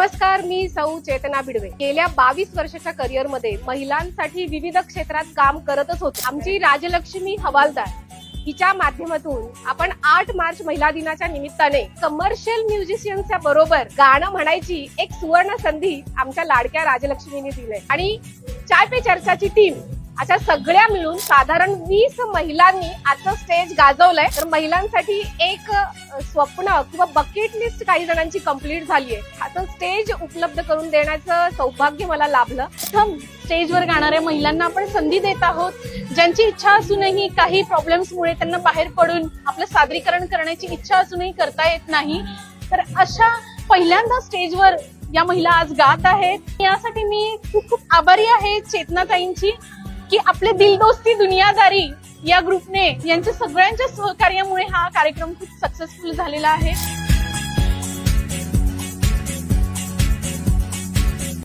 नमस्कार, मी सौ चेतना बिडवे। गेल्या 22 वर्षाच्या करिअर मध्ये महिलांसाठी विविध क्षेत्रात काम करतच होते। आमची राजलक्ष्मी हवालदार हिच्या माध्यमातून आपण 8 मार्च महिला दिनाच्या निमित्ताने कमर्शियल म्युझिशियनच्या बरोबर गाणं म्हणायची एक सुवर्ण संधी आमच्या लाडक्या राजलक्ष्मीने दिली आणि चाय पे चर्चाची टीम अशा सगळ्या मिळून साधारण 20 महिलांनी आजचं स्टेज गाजवलंय। तर महिलांसाठी एक स्वप्न किंवा बकेट लिस्ट काही जणांची कंप्लीट झालीये। आता स्टेज उपलब्ध करून देण्याचं सौभाग्य मला लाभलं। प्रथम स्टेजवर गाणाऱ्या महिलांना आपण संधी देत आहोत, ज्यांची इच्छा असूनही काही प्रॉब्लेम्समुळे त्यांना बाहेर पडून आपलं सादरीकरण करण्याची इच्छा असूनही करता येत नाही। तर अशा पहिल्यांदा स्टेजवर या महिला आज गात आहेत। यासाठी मी खूप आभारी आहे चेतनाताईंची की आपले दिल दोस्ती दुनियादारी या ग्रुपने यांच्या सगळ्यांच्या सहकार्यामुळे हा कार्यक्रम खूप सक्सेसफुल झालेला आहे।